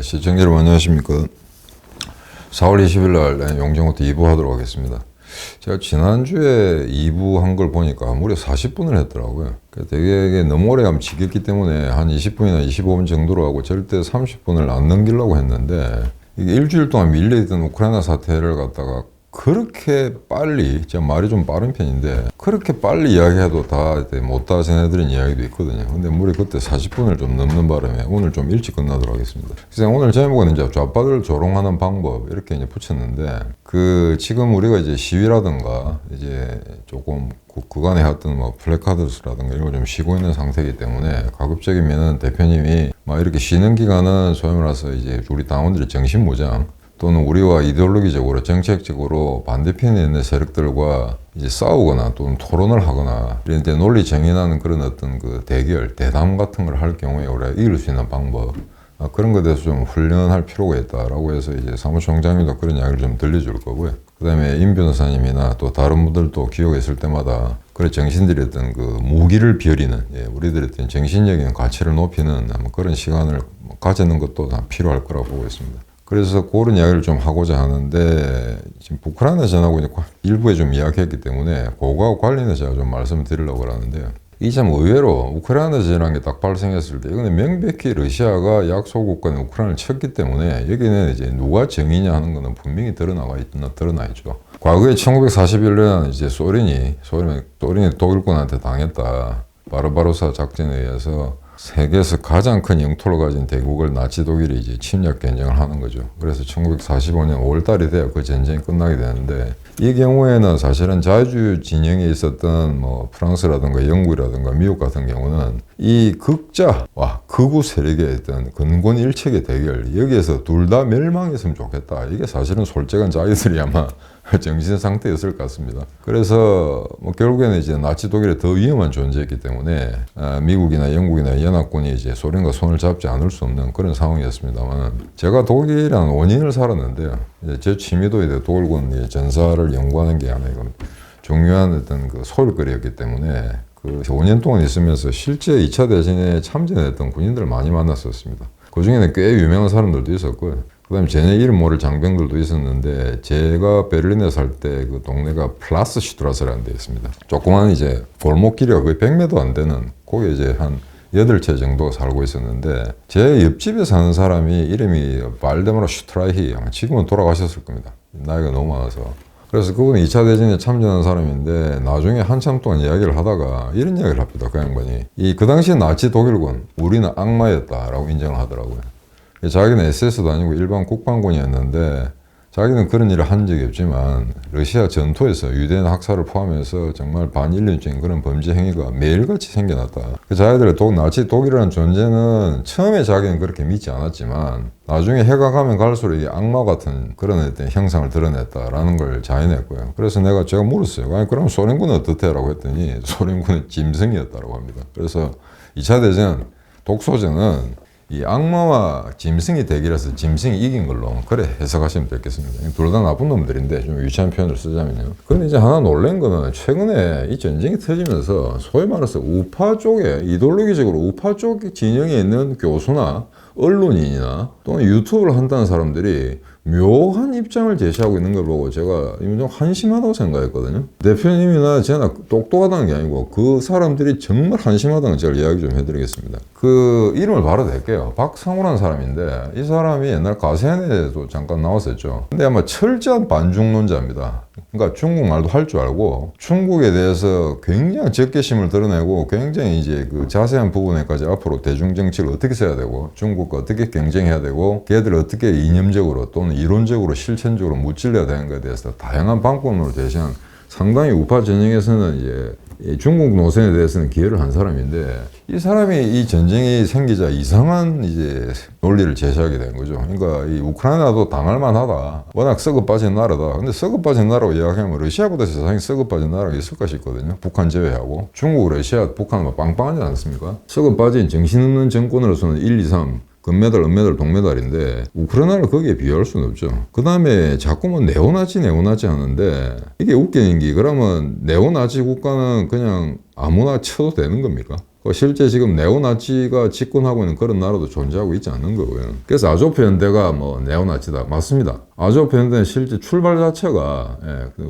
시청자 여러분 안녕하십니까. 4월 20일 날 용정호트 2부 하도록 하겠습니다. 제가 지난주에 2부 한 걸 보니까 무려 40분을 했더라고요. 되게 너무 오래 하면 지겹기 때문에 한 20분이나 25분 정도로 하고 절대 30분을 안 넘기려고 했는데 이게 일주일 동안 밀려있던 우크라이나 사태를 갖다가 그렇게 빨리, 제가 말이 좀 빠른 편인데 그렇게 빨리 이야기해도 다 못다 전해드린 이야기도 있거든요. 근데 무려 그때 40분을 좀 넘는 바람에 오늘 좀 일찍 끝나도록 하겠습니다. 그래서 오늘 제목은 이제 좌파들을 조롱하는 방법 이렇게 이제 붙였는데 지금 우리가 이제 시위라든가 이제 조금 그간에 했던 뭐 플래카드스라든가 이런 거 좀 쉬고 있는 상태이기 때문에 가급적이면은 대표님이 막 이렇게 쉬는 기간은 소위 말해서 이제 우리 당원들의 정신무장 또는 우리와 이데올로기적으로 정책적으로 반대편에 있는 세력들과 이제 싸우거나 또는 토론을 하거나 이런 데 논리 정연하는 그런 어떤 그 대결, 대담 같은 걸 할 경우에 우리가 이길 수 있는 방법 그런 것에 대해서 좀 훈련할 필요가 있다라고 해서 이제 사무총장님도 그런 이야기를 좀 들려줄 거고요. 그 다음에 임 변호사님이나 또 다른 분들도 기억에 있을 때마다 그래 정신들이 어떤 그 무기를 벼리는 우리들의 어떤 정신적인 가치를 높이는 그런 시간을 가지는 것도 다 필요할 거라고 보고 있습니다. 그래서 그런 이야기를 좀 하고자 하는데 지금 우크라이나 전하고 이제 일부에 좀 이야기했기 때문에 그거하고 관련해서 제가 좀 말씀을 드리려고 하는데요. 이 참 의외로 우크라이나 전이라는 게 딱 발생했을 때 이거는 명백히 러시아가 약소국가인 우크라이나를 쳤기 때문에 여기는 이제 누가 정의냐 하는 거는 분명히 드러나 있죠. 과거에 1941년 이제 소련이 독일군한테 당했다. 바르바로사 작전에 의해서 세계에서 가장 큰 영토를 가진 대국을 나치 독일이 이제 침략 전쟁을 하는 거죠. 그래서 1945년 5월달이 돼야 그 전쟁이 끝나게 되는데 이 경우에는 사실은 자유주의 진영에 있었던 뭐 프랑스라든가 영국이라든가 미국 같은 경우는 이 극자와 극우 세력의 어떤 근본일책의 대결 여기에서 둘 다 멸망했으면 좋겠다. 이게 사실은 솔직한 자기들이 아마 정신 상태였을 것 같습니다. 그래서 뭐 결국에는 이제 나치 독일이 더 위험한 존재였기 때문에 미국이나 영국이나 연합군이 이제 소련과 손을 잡지 않을 수 없는 그런 상황이었습니다만 제가 독일에 한 5년을 살았는데요. 이제 제 취미도 이제 독일군 전사를 연구하는 게 하나 이건 중요한 어떤 그 소일거리였기 때문에 그 5년 동안 있으면서 실제 2차 대전에 참전했던 군인들을 많이 만났었습니다. 그 중에는 꽤 유명한 사람들도 있었고요. 그 다음에 제 이름 모를 장병들도 있었는데 제가 베를린에 살 때 그 동네가 플라스 슈트라스라는 데였습니다. 조그만 이제 골목길이가 거의 100m 안 되는 거기에 이제 한 8채 정도 살고 있었는데 제 옆집에 사는 사람이 이름이 발데마르 슈트라이히 지금은 돌아가셨을 겁니다. 나이가 너무 많아서. 그래서 그분은 2차 대전에 참전한 사람인데 나중에 한참 동안 이야기를 하다가 이런 이야기를 합니다. 그 양반이. 그 당시 나치 독일군 우리는 악마였다라고 인정을 하더라고요. 자기는 SS도 아니고 일반 국방군이었는데 자기는 그런 일을 한 적이 없지만 러시아 전투에서 유대인 학살을 포함해서 정말 반인륜적인 그런 범죄 행위가 매일같이 생겨났다. 자기들의 나치 독일이라는 존재는 처음에 자기는 그렇게 믿지 않았지만 나중에 해가 가면 갈수록 이게 악마 같은 그런 어떤 형상을 드러냈다라는 걸 자인했고요. 그래서 제가 물었어요. 아니 그럼 소련군은 어떻대라고 했더니 소련군은 짐승이었다고 합니다. 그래서 2차 대전 독소전은 이 악마와 짐승이 대결해서 짐승이 이긴 걸로 그래 해석하시면 되겠습니다. 둘 다 나쁜 놈들인데 좀 유치한 표현을 쓰자면요. 근데 이제 하나 놀란 거는 최근에 이 전쟁이 터지면서 소위 말해서 우파 쪽에 이데올로기적으로 우파 쪽 진영에 있는 교수나 언론인이나 또는 유튜브를 한다는 사람들이 묘한 입장을 제시하고 있는 걸 보고 제가 좀 한심하다고 생각했거든요. 대표님이나 제가 똑똑하다는 게 아니고 그 사람들이 정말 한심하다는 제가 이야기 좀 해드리겠습니다. 그 이름을 바로 댈게요. 박상우라는 사람인데 이 사람이 옛날 가세현에도 잠깐 나왔었죠. 근데 아마 철저한 반중론자입니다. 그러니까 중국말도 할 줄 알고 중국에 대해서 굉장히 적개심을 드러내고 굉장히 이제 그 자세한 부분에까지 앞으로 대중정치를 어떻게 써야 되고 중국과 어떻게 경쟁해야 되고 걔들을 어떻게 이념적으로 또는 이론적으로 실천적으로 무찔러야 되는 것에 대해서 다양한 방법론을 제시한 상당히 우파 전형에서는 이제 중국 노선에 대해서는 기여를 한 사람인데 이 사람이 이 전쟁이 생기자 이상한 이제 논리를 제시하게 된 거죠. 그러니까 이 우크라이나도 당할 만하다. 워낙 썩어 빠진 나라다. 근데 썩어 빠진 나라고 이야기하면 러시아보다 세상에 썩어 빠진 나라가 있을까 싶거든요. 북한 제외하고. 중국, 러시아, 북한은 빵빵하지 않습니까? 썩어 빠진 정신없는 정권으로서는 1, 2, 3 금메달, 은메달, 동메달인데 우크라이나를 거기에 비교할 수는 없죠. 그 다음에 자꾸만 네오나치 하는데 이게 웃기는 게 그러면 네오나치 국가는 그냥 아무나 쳐도 되는 겁니까? 실제 지금 네오나치가 집권하고 있는 그런 나라도 존재하고 있지 않는 거고요. 그래서 아조프 연대가 뭐 네오나치다. 맞습니다. 아조프 연대는 실제 출발 자체가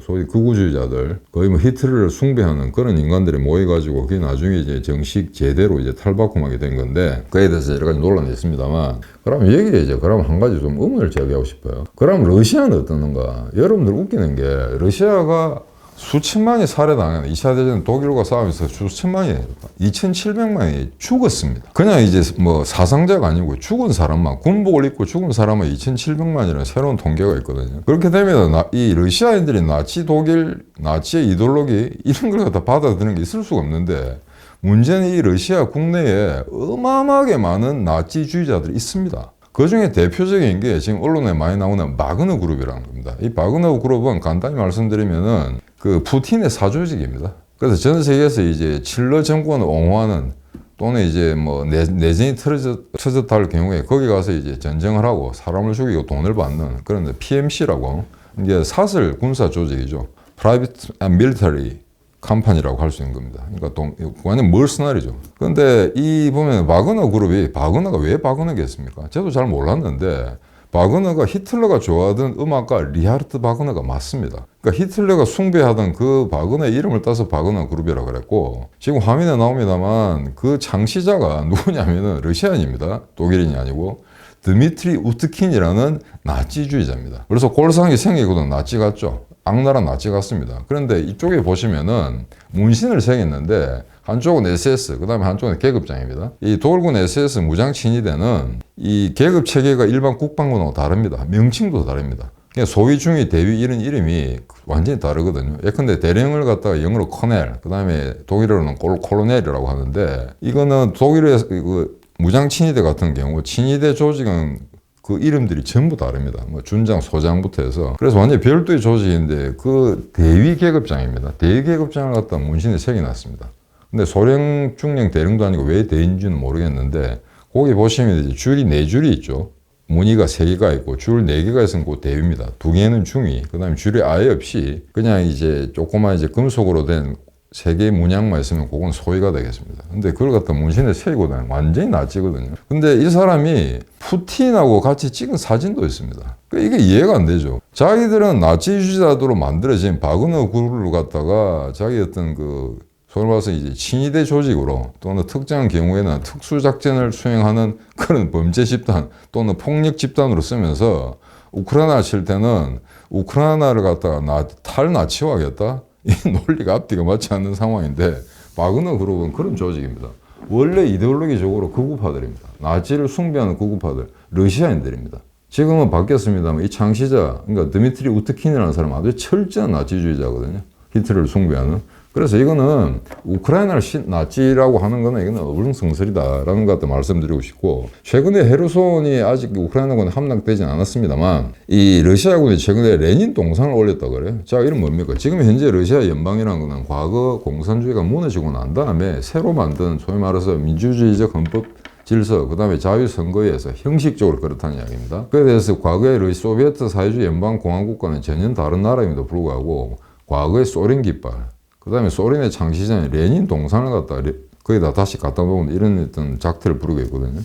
소위 극우주의자들, 거의 뭐 히틀러를 숭배하는 그런 인간들이 모여가지고 그게 나중에 이제 정식 제대로 이제 탈바꿈하게 된 건데, 그에 대해서 여러 가지 논란이 있습니다만, 그럼 여기에 이제 그럼 한 가지 좀 의문을 제기하고 싶어요. 그럼 러시아는 어떠는가? 여러분들 웃기는 게 러시아가 수천만이 살해당한 2차 대전 독일과 싸우면서 수천만이 2,700만이 죽었습니다. 그냥 이제 뭐 사상자가 아니고 죽은 사람만, 군복을 입고 죽은 사람은 2,700만이라는 새로운 통계가 있거든요. 그렇게 되면 이 러시아인들이 나치 독일, 나치의 이데올로기 이런 걸 갖다 받아들이는 게 있을 수가 없는데, 문제는 이 러시아 국내에 어마어마하게 많은 나치주의자들이 있습니다. 그 중에 대표적인 게 지금 언론에 많이 나오는 바그너 그룹이라는 겁니다. 이 바그너 그룹은 간단히 말씀드리면은 그 푸틴의 사조직입니다. 그래서 전 세계에서 이제 칠러 정권을 옹호하는, 또는 이제 뭐 내전이 터졌다 할 경우에 거기 가서 이제 전쟁을 하고 사람을 죽이고 돈을 받는 그런 PMC라고, 이게 사설 군사 조직이죠. Private and Military 컴퍼니라고 할 수 있는 겁니다. 그러니까 완전 멀스나리죠. 그런데 이 보면 바그너 그룹이, 바그너가 왜 바그너겠습니까? 저도 잘 몰랐는데 바그너가 히틀러가 좋아하던 음악가 리하르트 바그너가 맞습니다. 그러니까 히틀러가 숭배하던 그 바그너의 이름을 따서 바그너 그룹이라고 그랬고, 지금 화면에 나옵니다만 그 창시자가 누구냐면은 러시아인입니다. 독일인이 아니고 드미트리 우트킨이라는 나치주의자입니다. 그래서 꼴상이 생기거든 나치 같죠. 악랄한 나치 같습니다. 그런데 이쪽에 보시면은 문신을 새겼는데 한쪽은 SS, 그 다음에 한쪽은 계급장입니다. 이 독일군 SS 무장 친위대는 이 계급 체계가 일반 국방군하고 다릅니다. 명칭도 다릅니다. 소위, 중위, 대위 이런 이름이 완전히 다르거든요. 예컨대 대령을 갖다가 영어로 커넬, 그 다음에 독일어로는 콜로넬이라고 하는데, 이거는 독일의 그 무장 친위대 같은 경우 친위대 조직은 그 이름들이 전부 다릅니다. 뭐 준장, 소장부터 해서. 그래서 완전히 별도의 조직인데 그 대위 계급장입니다. 대위 계급장을 갖다 문신에 새겨놨습니다. 근데 소령, 중령, 대령도 아니고 왜 대인지는 모르겠는데, 거기 보시면 이제 줄이 4줄이 있죠. 무늬가 3개가 있고 줄 4개가 있으면 그 대위입니다. 2개는 중위, 그 다음에 줄이 아예 없이 그냥 이제 조그만 이제 금속으로 된 3개의 문양만 있으면 그건 소위가 되겠습니다. 근데 그걸 갖다 문신에 새기거든요. 완전히 나치거든요. 근데 이 사람이 푸틴하고 같이 찍은 사진도 있습니다. 그러니까 이게 이해가 안 되죠. 자기들은 나치주의자들로 만들어진 바그너 그룹을 갖다가 자기 어떤 그 소위 말해서 이제 친위대 조직으로, 또는 특정한 경우에는 특수작전을 수행하는 그런 범죄 집단 또는 폭력 집단으로 쓰면서 우크라이나 칠 때는 우크라이나를 갖다가 탈나치화하겠다? 이 논리가 앞뒤가 맞지 않는 상황인데, 바그너 그룹은 그런 조직입니다. 원래 이데올로기적으로 극우파들입니다. 나치를 숭배하는 극우파들, 러시아인들입니다. 지금은 바뀌었습니다만 이 창시자, 그러니까 드미트리 우트킨이라는 사람은 아주 철저한 나치주의자거든요. 히틀러를 숭배하는. 그래서 이거는 우크라이나를 나치라고 하는 거는 이거는 어불성설이다라는 것 같아 말씀드리고 싶고, 최근에 헤르손이 아직 우크라이나군에 함락되진 않았습니다만 이 러시아군이 최근에 레닌 동상을 올렸다고 그래요. 자, 이건 뭡니까? 지금 현재 러시아 연방이라는 거는 과거 공산주의가 무너지고 난 다음에 새로 만든 소위 말해서 민주주의적 헌법 질서, 그 다음에 자유선거에서 형식적으로 그렇다는 이야기입니다. 그에 대해서 과거의 소비에트 사회주의 연방공화국과는 전혀 다른 나라임에도 불구하고 과거의 소련 깃발, 그 다음에 소련의 창시자인 레닌 동상을 갖다 거기다 다시 갖다 놓은 이런 어떤 작태를 부르고 있거든요.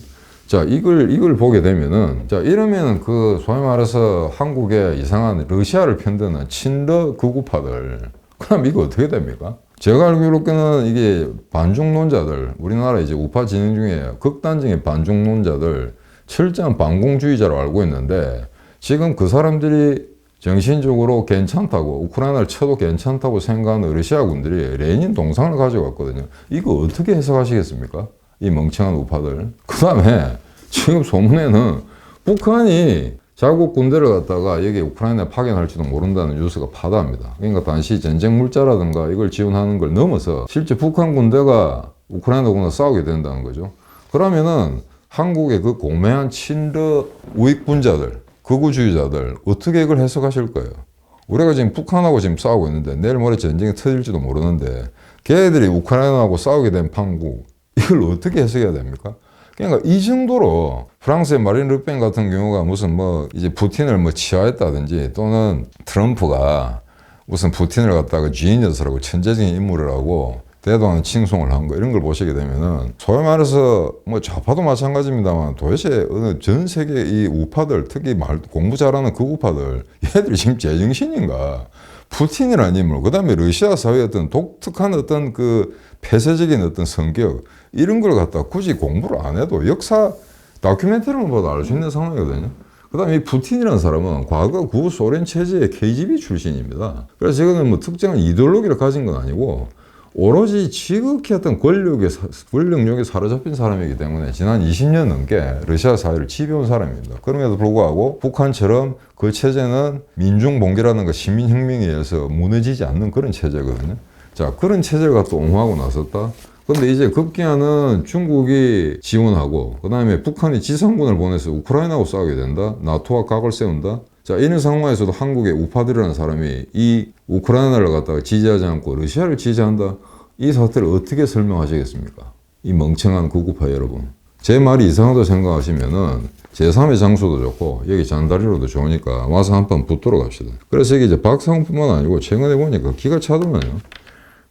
자, 이걸 보게 되면은, 자, 이러면은 그 소위 말해서 한국의 이상한 러시아를 편드는 친러 극우파들, 그럼 이거 어떻게 됩니까? 제가 알기로는 이게 반중론자들, 우리나라 이제 우파 진영 중에 극단적인 반중론자들, 철저한 반공주의자로 알고 있는데, 지금 그 사람들이 정신적으로 괜찮다고, 우크라이나를 쳐도 괜찮다고 생각하는 러시아군들이 레닌 동상을 가져갔거든요. 이거 어떻게 해석하시겠습니까? 이 멍청한 우파들. 그 다음에 지금 소문에는 북한이 자국 군대를 갖다가 여기 우크라이나에 파견할지도 모른다는 뉴스가 파다합니다. 그러니까 단시 전쟁 물자라든가 이걸 지원하는 걸 넘어서 실제 북한 군대가 우크라이나군과 싸우게 된다는 거죠. 그러면은 한국의 그 고매한 친러 우익분자들, 극우주의자들 어떻게 이걸 해석하실 거예요? 우리가 지금 북한하고 지금 싸우고 있는데 내일 모레 전쟁이 터질지도 모르는데 걔네들이 우크라이나하고 싸우게 된 판국, 이걸 어떻게 해석해야 됩니까? 그러니까 이 정도로 프랑스의 마린 르펜 같은 경우가 무슨 뭐 이제 푸틴을 뭐 치하했다든지, 또는 트럼프가 무슨 푸틴을 갖다가 지니어스라고 천재적인 인물이라고 대도 않은 칭송을 한 거 이런 걸 보시게 되면은 소위 말해서 뭐 좌파도 마찬가지입니다만 도대체 어느 전 세계 이 우파들 특히 공부 잘하는 그 우파들 얘들이 지금 제정신인가? 푸틴이라는 인물, 그 다음에 러시아 사회의 어떤 독특한 어떤 그 폐쇄적인 어떤 성격 이런 걸 갖다 굳이 공부를 안 해도 역사 다큐멘터리만 봐도 알 수 있는 상황이거든요. 그 다음에 이 푸틴이라는 사람은 과거 구소련 체제의 KGB 출신입니다. 그래서 이거는 뭐 특정한 이데올로기를 가진 건 아니고 오로지 지극히 어떤 권력욕에 사로잡힌 사람이기 때문에 지난 20년 넘게 러시아 사회를 지배해온 사람입니다. 그럼에도 불구하고 북한처럼 그 체제는 민중봉기라는 거 시민혁명에 의해서 무너지지 않는 그런 체제거든요. 자, 그런 체제를 갖다 옹호하고 나섰다. 근데 이제 급기야는 중국이 지원하고 그 다음에 북한이 지상군을 보내서 우크라이나하고 싸우게 된다. 나토와 각을 세운다. 자, 이런 상황에서도 한국의 우파들이라는 사람이 이 우크라이나를 갖다가 지지하지 않고 러시아를 지지한다. 이 사태를 어떻게 설명하시겠습니까? 이 멍청한 극우파 여러분. 제 말이 이상하다고 생각하시면은 제3의 장소도 좋고 여기 잔다리로도 좋으니까 와서 한번 붙도록 합시다. 그래서 이게 이제 박상훈뿐만 아니고 최근에 보니까 기가 차더만요.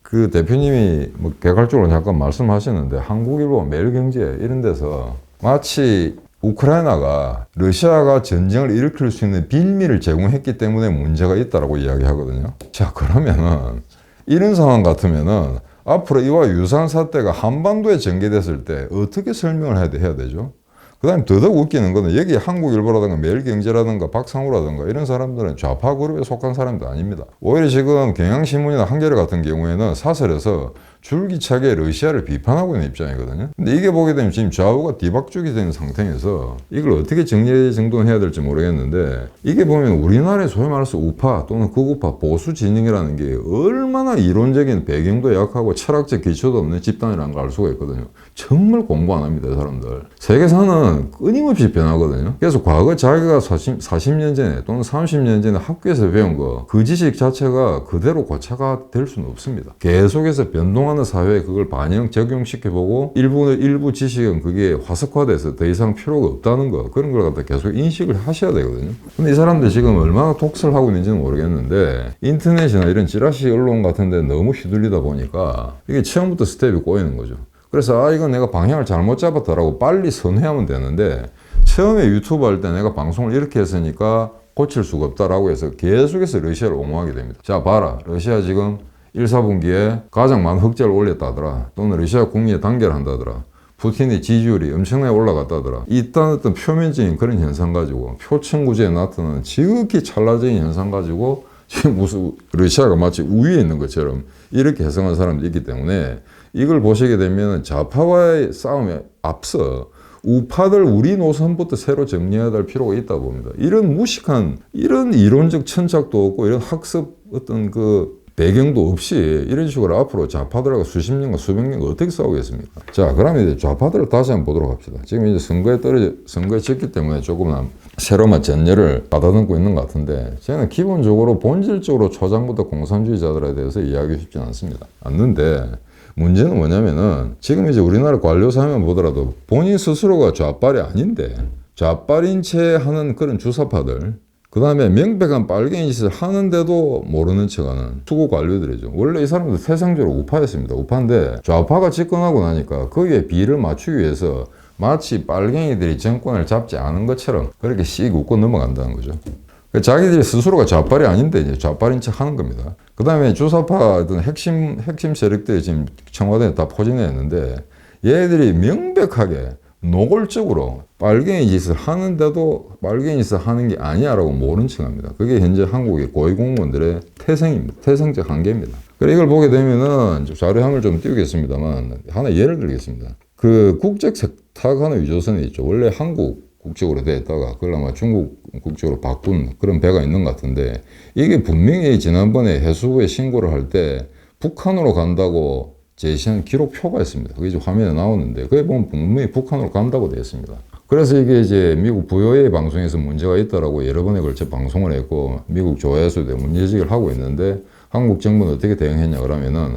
그 대표님이 뭐 개괄적으로 잠깐 말씀하시는데 한국일보 매일경제 이런 데서 마치 우크라이나가 러시아가 전쟁을 일으킬 수 있는 빌미를 제공했기 때문에 문제가 있다라고 이야기하거든요. 자, 그러면은 이런 상황 같으면은 앞으로 이와 유사한 사태가 한반도에 전개됐을 때 어떻게 설명을 해야 되죠? 그 다음에 더더욱 웃기는 거는 여기 한국일보라든가 매일경제라든가 박상우라든가 이런 사람들은 좌파 그룹에 속한 사람도 아닙니다. 오히려 지금 경향신문이나 한겨레 같은 경우에는 사설에서 줄기차게 러시아를 비판하고 있는 입장이거든요. 근데 이게 보게 되면 지금 좌우가 뒤박죽이 된 상태에서 이걸 어떻게 정리정돈해야 될지 모르겠는데 이게 보면 우리나라의 소위 말해서 우파 또는 극우파 보수 진영이라는 게 얼마나 이론적인 배경도 약하고 철학적 기초도 없는 집단이라는 걸 알 수가 있거든요. 정말 공부 안 합니다, 이 사람들. 세계사는 끊임없이 변하거든요. 그래서 과거 자기가 40년 전에 또는 30년 전에 학교에서 배운 거 그 지식 자체가 그대로 고차가 될 수는 없습니다. 계속해서 변동하는 사회에 그걸 반영 적용시켜보고 일부 지식은 그게 화석화돼서 더 이상 필요가 없다는 거 그런 걸 갖다 계속 인식을 하셔야 되거든요. 근데 이 사람들 지금 얼마나 독서를 하고 있는지는 모르겠는데 인터넷이나 이런 찌라시 언론 같은 데 너무 휘둘리다 보니까 이게 처음부터 스텝이 꼬이는 거죠. 그래서 이건 내가 방향을 잘못 잡았다라고 빨리 선회하면 되는데 처음에 유튜브 할 때 내가 방송을 이렇게 했으니까 고칠 수가 없다라고 해서 계속해서 러시아를 옹호하게 됩니다. 자, 봐라. 러시아 지금 1, 4분기에 가장 많은 흑자를 올렸다더라. 또는 러시아 국민이 단결 한다더라. 푸틴의 지지율이 엄청나게 올라갔다더라. 이딴 어떤 표면적인 그런 현상 가지고 표층구조에 나타나는 지극히 찰나적인 현상 가지고 지금 무슨 러시아가 마치 우위에 있는 것처럼 이렇게 해석한 사람들이 있기 때문에 이걸 보시게 되면 좌파와의 싸움에 앞서 우파들 우리 노선부터 새로 정리해야 될 필요가 있다고 봅니다. 이런 무식한 이런 이론적 천착도 없고 이런 학습 어떤 그 배경도 없이 이런 식으로 앞으로 좌파들하고 수십 년과 수백 년과 어떻게 싸우겠습니까? 자, 그러면 이제 좌파들을 다시 한번 보도록 합시다. 지금 이제 선거에 졌기 때문에 조금 새로운 전열을 받아듬고 있는 것 같은데 저는 기본적으로 본질적으로 초장부터 공산주의자들에 대해서 이야기하고 싶지는 않는데 문제는 뭐냐면은 지금 이제 우리나라 관료 사회만 보더라도 본인 스스로가 좌빨이 아닌데 좌빨인 채 하는 그런 주사파들 그 다음에 명백한 빨갱이 짓을 하는데도 모르는 척하는 수구 관료들이죠. 원래 이 사람들 태생적으로 우파였습니다. 우파인데 좌파가 집권하고 나니까 거기에 비를 맞추기 위해서 마치 빨갱이들이 정권을 잡지 않은 것처럼 그렇게 씩 웃고 넘어간다는 거죠. 자기들이 스스로가 좌빨이 아닌데 이제 좌빨인 척 하는 겁니다. 그 다음에 주사파 어떤 핵심 세력들이 지금 청와대에 다 포진해 있는데 얘들이 명백하게 노골적으로 빨갱이 짓을 하는데도 빨갱이 짓을 하는 게 아니야라고 모른 척 합니다. 그게 현재 한국의 고위공무원들의 태생입니다. 태생적 한계입니다. 그래 이걸 보게 되면은 자료함을 좀 띄우겠습니다만 하나 예를 들겠습니다. 그 국적 세탁하는 유조선이 있죠. 원래 한국 국적으로 돼 있다가 그걸 아마 중국 국적으로 바꾼 그런 배가 있는 것 같은데 이게 분명히 지난번에 해수부에 신고를 할 때 북한으로 간다고 제시한 기록표가 있습니다. 그게 이제 화면에 나오는데 그게 보면 분명히 북한으로 간다고 되어 있습니다. 그래서 이게 이제 미국 VOA 방송에서 문제가 있다라고 여러 번에 걸쳐 방송을 했고 미국 조회수도 문제제기를 하고 있는데 한국 정부는 어떻게 대응했냐 그러면은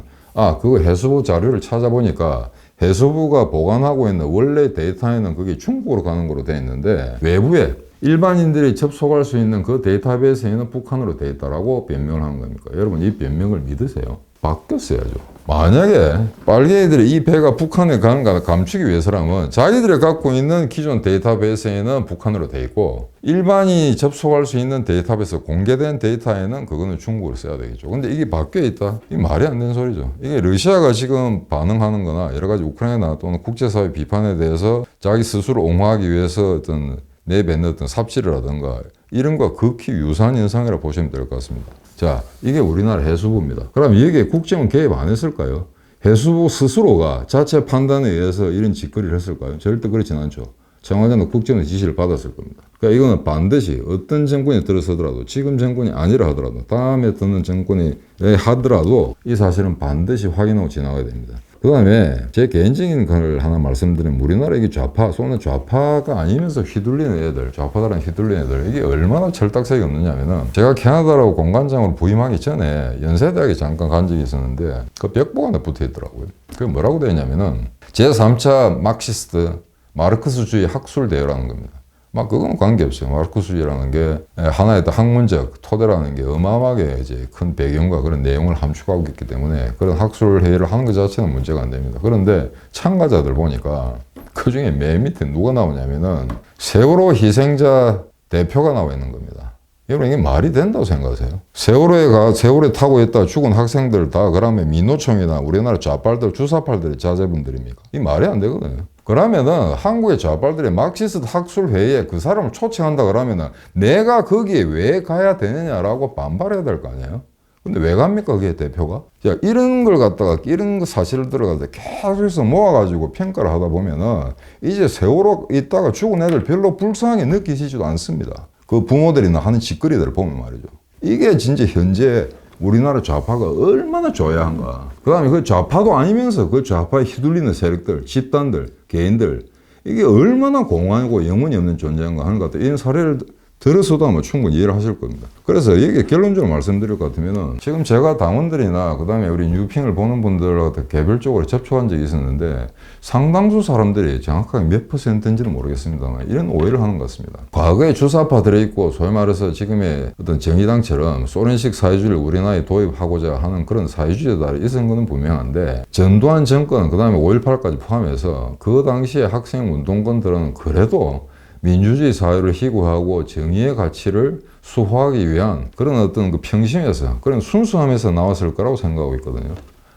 그거 해수부 자료를 찾아보니까 해수부가 보관하고 있는 원래 데이터에는 그게 중국으로 가는 거로 되어 있는데 외부에 일반인들이 접속할 수 있는 그 데이터베이스에는 북한으로 되어 있다라고 변명을 하는 겁니까? 여러분 이 변명을 믿으세요? 바뀌었어야죠. 만약에 빨갱이들이 이 배가 북한에 가는 걸 감추기 위해서라면 자기들이 갖고 있는 기존 데이터베이스에는 북한으로 돼 있고 일반이 접속할 수 있는 데이터베이스 공개된 데이터에는 그거는 중국으로 써야 되겠죠. 근데 이게 바뀌어 있다? 이게 말이 안 되는 소리죠. 이게 러시아가 지금 반응하는 거나 여러 가지 우크라이나 또는 국제사회 비판에 대해서 자기 스스로 옹호하기 위해서 어떤 내뱉는 어떤 삽질을 하든가 이런 거 극히 유사한 현상이라고 보시면 될 것 같습니다. 자, 이게 우리나라 해수부입니다. 그럼 여기에 국정은 개입 안 했을까요? 해수부 스스로가 자체 판단에 의해서 이런 짓거리를 했을까요? 절대 그렇진 않죠. 청와대는 국정의 지시를 받았을 겁니다. 그러니까 이거는 반드시 어떤 정권이 들어서더라도 지금 정권이 아니라 하더라도 다음에 드는 정권이 하더라도 이 사실은 반드시 확인하고 지나가야 됩니다. 그 다음에 제 개인적인 걸 하나 말씀드리면 우리나라 이게 좌파, 쏘는 좌파가 아니면서 휘둘리는 애들, 좌파들은 휘둘리는 애들 이게 얼마나 철딱선이 없느냐면은 제가 캐나다라고 공관장으로 부임하기 전에 연세대학에 잠깐 간 적이 있었는데 그 벽보가 하나 붙어 있더라고요. 그게 뭐라고 되어 있냐면은 제3차 막시스트 마르크스주의 학술대회라는 겁니다. 막 그건 관계없어요. 마르크스주의라는 게 하나의 학문적 토대라는 게 어마어마하게 이제 큰 배경과 그런 내용을 함축하고 있기 때문에 그런 학술 회의를 하는 것 자체는 문제가 안 됩니다. 그런데 참가자들 보니까 그 중에 맨 밑에 누가 나오냐면은 세월호 희생자 대표가 나와 있는 겁니다. 여러분 이게 말이 된다고 생각하세요? 세월호에 타고 있다 죽은 학생들 다 그러면 민노총이나 우리나라 좌빨들 주사팔들의 자제분들입니까? 이 말이 안 되거든요. 그러면은 한국의 좌빨들의 막시스트 학술회의에 그 사람을 초청한다 그러면은 내가 거기에 왜 가야 되느냐라고 반발해야 될 거 아니에요? 근데 왜 갑니까 그게 대표가? 자, 이런 걸 갖다가 이런 사실을 들어가서 계속해서 모아가지고 평가를 하다 보면은 이제 세월호 있다가 죽은 애들 별로 불쌍하게 느끼지도 않습니다. 그 부모들이나 하는 짓거리들을 보면 말이죠. 이게 진짜 현재 우리나라 좌파가 얼마나 조야한가. 그 다음에 그 좌파도 아니면서 그 좌파에 휘둘리는 세력들, 집단들, 개인들 이게 얼마나 공허하고 영혼이 없는 존재인가 하는 것 같아요. 이런 사례를 들어서도 아마 충분히 이해를 하실 겁니다. 그래서 이게 결론적으로 말씀드릴 것 같으면은 지금 제가 당원들이나 그 다음에 우리 뉴핑을 보는 분들하고 개별적으로 접촉한 적이 있었는데 상당수 사람들이 정확하게 몇 %인지는 모르겠습니다만 이런 오해를 하는 것 같습니다. 과거에 주사파 들어있고 소위 말해서 지금의 어떤 정의당처럼 소련식 사회주의를 우리나라에 도입하고자 하는 그런 사회주의자들이 있었던 것은 분명한데 전두환 정권 그 다음에 5.18까지 포함해서 그 당시에 학생 운동권들은 그래도 민주주의 사회를 희구하고 정의의 가치를 수호하기 위한 그런 어떤 그 평심에서 그런 순수함에서 나왔을 거라고 생각하고 있거든요.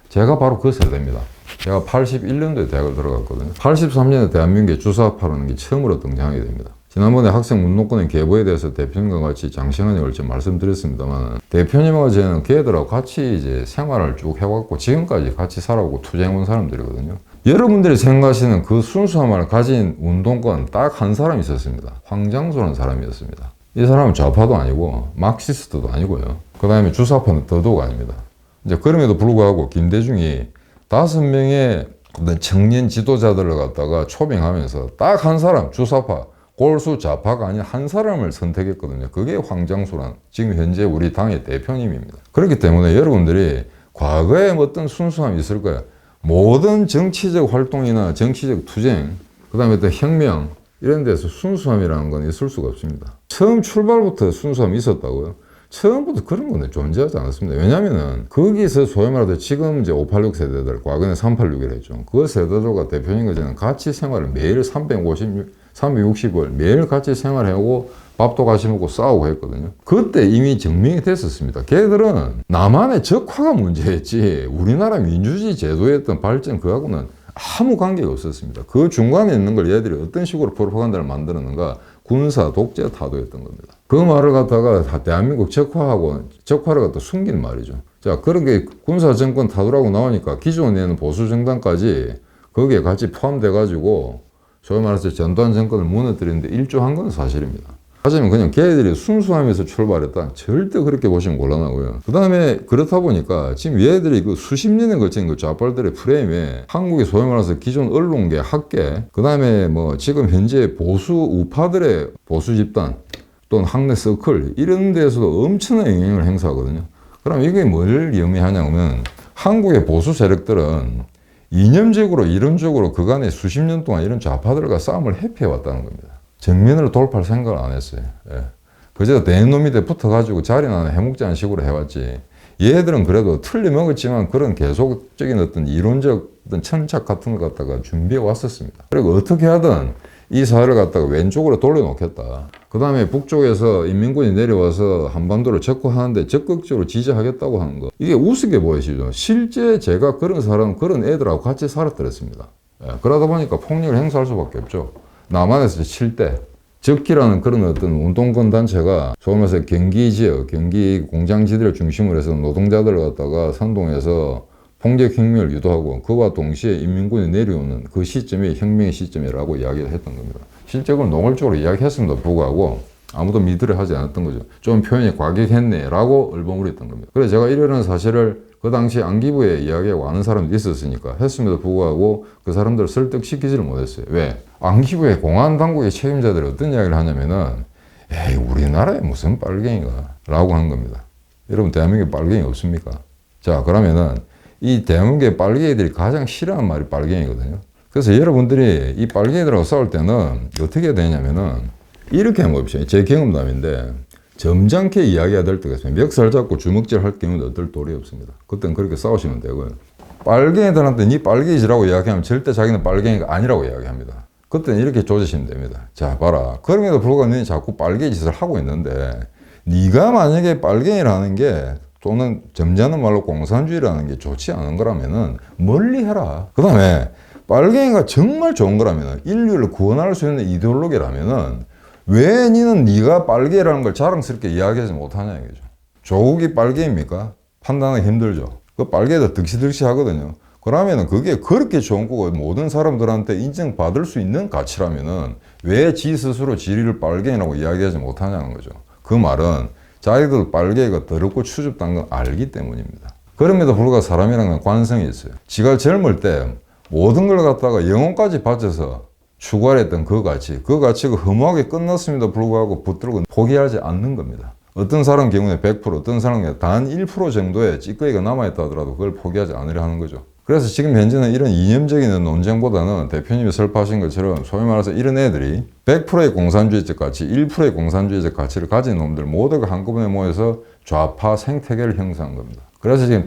제가 바로 그 세대입니다. 제가 81년도에 대학을 들어갔거든요. 83년에 대한민국에 주사파라는 게 처음으로 등장하게 됩니다. 지난번에 학생 운동권의 계보에 대해서 대표님과 같이 장시간에 걸쳐 말씀드렸습니다만 대표님하고 저는 걔들하고 같이 이제 생활을 쭉 해왔고 지금까지 같이 살아오고 투쟁해온 사람들이거든요. 여러분들이 생각하시는 그 순수함을 가진 운동권 딱 한 사람이 있었습니다. 황장수라는 사람이었습니다. 이 사람은 좌파도 아니고 막시스트도 아니고요. 그 다음에 주사파는 더더욱 아닙니다. 이제 그럼에도 불구하고 김대중이 5명의 어떤 청년 지도자들을 갖다가 초빙하면서 딱 한 사람 주사파 골수 좌파가 아닌 한 사람을 선택했거든요. 그게 황장수란 지금 현재 우리 당의 대표님입니다. 그렇기 때문에 여러분들이 과거에 어떤 순수함이 있을 거예요. 모든 정치적 활동이나 정치적 투쟁, 그 다음에 또 혁명 이런 데서 순수함이라는 건 있을 수가 없습니다. 처음 출발부터 순수함이 있었다고요? 처음부터 그런 건 존재하지 않았습니다. 왜냐면은 거기서 소위 말해서 지금 이제 586 세대들, 과거에는 386이라 했죠. 그 세대들과 대표님과 저는 같이 생활을 매일 360을 매일 같이 생활해오고 밥도 같이 먹고 싸우고 했거든요. 그때 이미 증명이 됐었습니다. 걔들은 남한의 적화가 문제였지 우리나라 민주주의 제도의 어떤 발전 그하고는 아무 관계가 없었습니다. 그 중간에 있는 걸 얘들이 어떤 식으로 프로파간다를 만들었는가 군사 독재 타도였던 겁니다. 그 말을 갖다가 대한민국 적화를 갖다 숨긴 말이죠. 자, 그런 게 군사 정권 타도라고 나오니까 기존에 있는 보수 정당까지 거기에 같이 포함돼가지고 소위 말해서 전두환 정권을 무너뜨리는데 일조한 건 사실입니다. 하지만 그냥 걔들이 순수함에서 출발했다. 절대 그렇게 보시면 곤란하고요. 그 다음에 그렇다 보니까 지금 얘들이 그 수십 년에 걸친 그 좌빨들의 프레임에 한국의 소위 말해서 기존 언론계, 학계, 그 다음에 뭐 지금 현재 보수 우파들의 보수 집단 또는 학내 서클 이런 데서도 엄청난 영향을 행사하거든요. 그럼 이게 뭘 의미하냐면 한국의 보수 세력들은 이념적으로 이론적으로 그간에 수십 년 동안 이런 좌파들과 싸움을 회피해왔다는 겁니다. 정면으로 돌파할 생각을 안 했어요. 예. 그저 내 놈이 돼 붙어가지고 자리나는 해묵자한 식으로 해왔지 얘들은 그래도 틀려먹었지만 그런 계속적인 어떤 이론적 어떤 천착 같은 것 갖다가 준비해 왔었습니다. 그리고 어떻게 하든 이 사회를 갖다가 왼쪽으로 돌려놓겠다. 그 다음에 북쪽에서 인민군이 내려와서 한반도를 접근하는데 적극적으로 지지하겠다고 하는 거. 이게 우습게 보이시죠? 실제 제가 그런 사람, 그런 애들하고 같이 살았더랬습니다. 예, 그러다 보니까 폭력을 행사할 수밖에 없죠. 남한에서 칠 때. 적기라는 그런 어떤 운동권 단체가 소위 말해서 경기 지역, 경기 공장지대를 중심으로 해서 노동자들을 갖다가 선동해서 폭력혁명을 유도하고 그와 동시에 인민군이 내려오는 그 시점이 혁명의 시점이라고 이야기를 했던 겁니다. 실제로 노골적으로 이야기했음에도 불구하고 아무도 믿으려 하지 않았던 거죠. 좀 표현이 과격했네 라고 얼버무렸던 겁니다. 그래서 제가 이러한 사실을 그 당시 안기부에 이야기하고 아는 사람들이 있었으니까 했음에도 불구하고 그 사람들을 설득시키지를 못했어요. 왜? 안기부의 공안당국의 책임자들이 어떤 이야기를 하냐면은 에이 우리나라에 무슨 빨갱이가 라고 한 겁니다. 여러분 대한민국에 빨갱이 없습니까? 자 그러면은 이 대한민국의 빨갱이들이 가장 싫어하는 말이 빨갱이거든요. 그래서 여러분들이 이 빨갱이들하고 싸울 때는 어떻게 해야 되냐면은 이렇게 하면 없어요. 제 경험담인데 점잖게 이야기해야 될 때가 있어요. 멱살 잡고 주먹질 할 경우는 어떨 도리 없습니다. 그때는 그렇게 싸우시면 되고요. 빨갱이들한테 니 빨갱이지라고 이야기하면 절대 자기는 빨갱이가 아니라고 이야기합니다. 그때는 이렇게 조지시면 됩니다. 자 봐라. 그럼에도 불구하고 너희 자꾸 빨갱이 짓을 하고 있는데 네가 만약에 빨갱이라는 게 또는 점잖은 말로 공산주의라는 게 좋지 않은 거라면은 멀리 해라. 그 다음에 빨갱이가 정말 좋은 거라면 인류를 구원할 수 있는 이데올로기라면은 왜 니는 네가 빨갱이라는 걸 자랑스럽게 이야기하지 못하냐 이거죠. 조국이 빨갱이입니까? 판단하기 힘들죠. 그 빨갱이도 득시득시 하거든요. 그러면은 그게 그렇게 좋은 거고 모든 사람들한테 인정받을 수 있는 가치라면은 왜 지 스스로 지리를 빨갱이라고 이야기하지 못하냐는 거죠. 그 말은 자기들 빨갱이가 더럽고 추접단 건 알기 때문입니다. 그럼에도 불구하고 사람이라는 관성이 있어요. 지가 젊을 때 모든 걸 갖다가 영혼까지 바쳐서 추구하랬던 그 가치가 허무하게 끝났음에도 불구하고 붙들고 포기하지 않는 겁니다. 어떤 사람 경우에 100%, 어떤 사람 경우에 단 1% 정도의 찌꺼기가 남아있다 하더라도 그걸 포기하지 않으려 하는 거죠. 그래서 지금 현재는 이런 이념적인 논쟁보다는 대표님이 설파하신 것처럼 소위 말해서 이런 애들이 100%의 공산주의적 가치, 1%의 공산주의적 가치를 가진 놈들 모두가 한꺼번에 모여서 좌파 생태계를 형성한 겁니다. 그래서 지금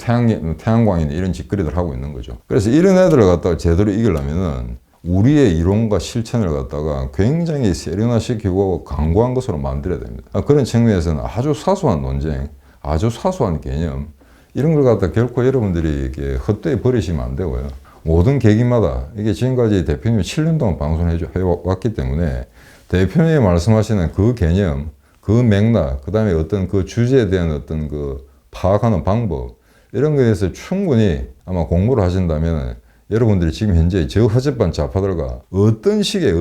태양광이나 이런 짓거리들 하고 있는 거죠. 그래서 이런 애들을 갖다가 제대로 이기려면은 우리의 이론과 실천을 갖다가 굉장히 세련화시키고 강구한 것으로 만들어야 됩니다. 그런 측면에서는 아주 사소한 논쟁, 아주 사소한 개념, 이런 걸 갖다 결코 여러분들이 이렇게 헛되이 버리시면 안 되고요. 모든 계기마다 이게 지금까지 대표님이 7년 동안 방송을 해왔기 때문에 대표님이 말씀하시는 그 개념, 그 맥락, 그 다음에 어떤 그 주제에 대한 어떤 그 파악하는 방법, 이런 거에 대해서 충분히 아마 공부를 하신다면 여러분들이 지금 현재 저 허접한 좌파들과 어떤 식의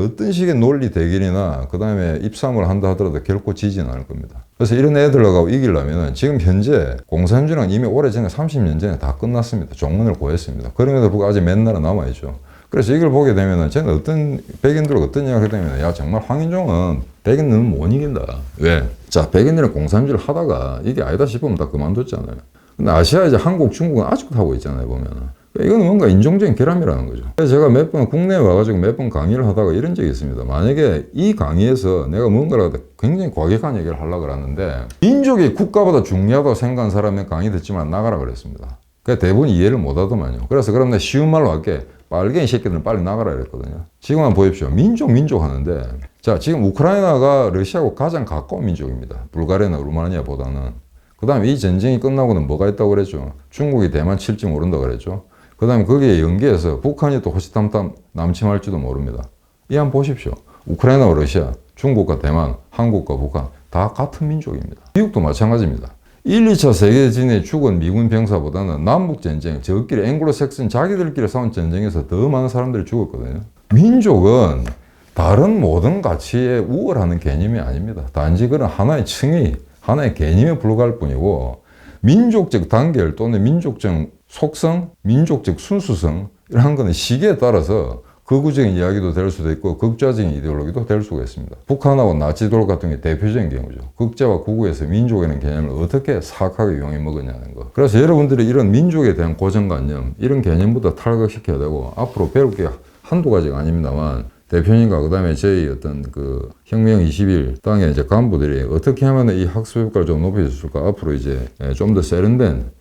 논리 대결이나 그 다음에 입싸움을 한다 하더라도 결코 지지는 않을 겁니다. 그래서 이런 애들하고 이기려면 지금 현재 공산주의랑 이미 오래전에 30년 전에 다 끝났습니다. 종문을 고했습니다. 그럼에도 불구하고 아직 맨 날은 남아있죠. 그래서 이걸 보게 되면은 저는 어떤 백인들과 어떤 이야기를 하게 되면 야 정말 황인종은 백인들은 못 이긴다. 왜? 자 백인들은 공산주의를 하다가 이게 아니다 싶으면 다 그만뒀잖아요. 근데 아시아 이제 한국, 중국은 아직도 하고 있잖아요 보면은. 이건 뭔가 인종적인 결함이라는 거죠. 그래서 제가 몇 번 국내에 와가지고 몇 번 강의를 하다가 이런 적이 있습니다. 만약에 이 강의에서 내가 뭔가를 하다 굉장히 과격한 얘기를 하려고 하는데 민족이 국가보다 중요하다고 생각한 사람의 강의 듣지만 나가라 그랬습니다. 그래서 대부분 이해를 못 하더만요. 그래서 그럼 내가 쉬운 말로 할게. 빨갱이 새끼들은 빨리 나가라 그랬거든요. 지금 한번 보십시오. 민족 하는데 자 지금 우크라이나가 러시아하고 가장 가까운 민족입니다. 불가리아나 루마니아보다는. 그 다음에 이 전쟁이 끝나고는 뭐가 있다고 그랬죠? 중국이 대만 칠지 모른다고 그랬죠? 그 다음에 거기에 연계해서 북한이 또 호시탐탐 남침할지도 모릅니다. 이 한번 보십시오. 우크라이나와 러시아, 중국과 대만, 한국과 북한 다 같은 민족입니다. 미국도 마찬가지입니다. 1, 2차 세계대전에 죽은 미군 병사보다는 남북전쟁, 저끼리 앵글로색슨 자기들끼리 싸운 전쟁에서 더 많은 사람들이 죽었거든요. 민족은 다른 모든 가치에 우월하는 개념이 아닙니다. 단지 그런 하나의 층위, 하나의 개념에 불과할 뿐이고 민족적 단결 또는 민족적 속성, 민족적 순수성 이런 거는 시기에 따라서 극우적인 이야기도 될 수도 있고 극좌적인 이데올로기도 될 수가 있습니다. 북한하고 나치돌 같은 게 대표적인 경우죠. 극좌와 극우에서 민족이라는 개념을 어떻게 사악하게 이용해 먹었냐는 거. 그래서 여러분들이 이런 민족에 대한 고정관념 이런 개념부터 탈각시켜야 되고 앞으로 배울 게 한두 가지가 아닙니다만 대표님과 그 다음에 저희 어떤 그 혁명 20일 땅의 이제 간부들이 어떻게 하면 이 학습 효과를 좀 높일 수 있을까 앞으로 이제 좀 더 세련된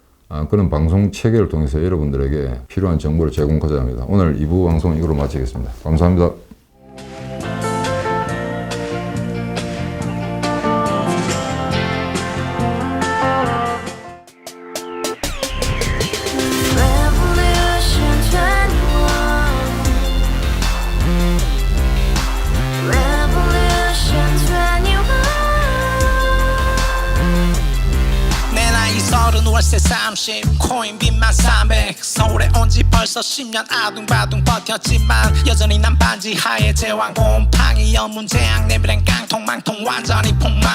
그런 방송 체계를 통해서 여러분들에게 필요한 정보를 제공하자 합니다. 오늘 2부 방송 이걸로 마치겠습니다. 감사합니다. 월세 30 코인빚만 300 서울에 온지 벌써 10년 아둥바둥 버텼지만 여전히 난 반지 하에 제왕 곰팡이 연문제약 내비랑 깡통망통 완전히 폭망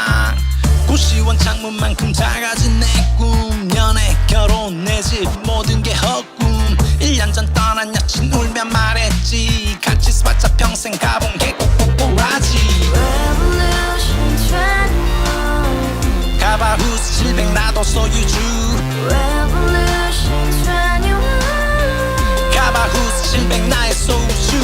고시원 창문만큼 작아진 내 꿈 연애 결혼 내 집 모든 게 헛꿈 1년 전 떠난 여친 울며 말했지 같이 써봤자 평생 가본 게 꼭꼭꼭라지 가바후스 700 나도 소유주 가바후스 700 나의 소주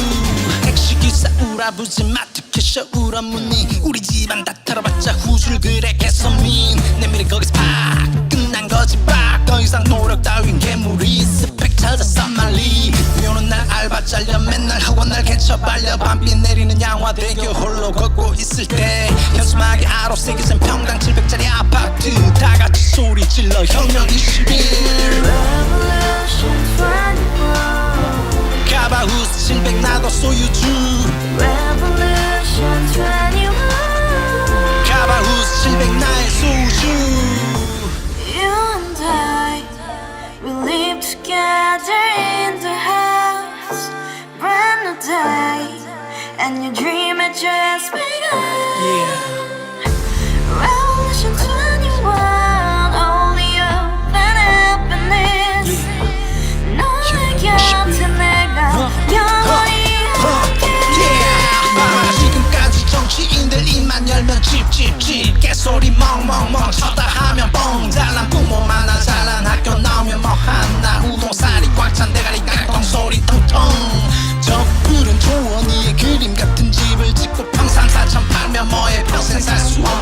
택시기사 우라부지 마트 캐셔 울어무니 우리 집안 다 털어봤자 후줄 그래 개선민 내밀이 거기서 팍 끝난 거지 팍 더 이상 노력 따윈 괴물이 스펙 찾아서 말리 비오는 날 알바 잘려 맨날 학원 날 개쳐 발려 밤비 내리는 양화대교 홀로 걷고 있을 때 현수막에 아로 새겨진 평당 700짜리 아파트 다같이 소리 질러 혁명 21 가바후스 700 나도 소유주 가바후스 700 나의 소주 We live together in the house, brand new day, and your dream had just begun. Revolution 21, only open happiness. 너의 곁에 내가 영원히 함께. 지금까지 정치인들 입만 열면 찝찝찝 개소리 멍멍멍 쳤다 하면 뻥 잘난 부모 만나 잘난 학교 나오면 뭐 하나 우동살이 꽉 찬 대가리 깡통 소리 텅텅 저 푸른 초원위에 그림 같은 집을 짓고 평상 4천 팔면 뭐해 평생 살 수 없는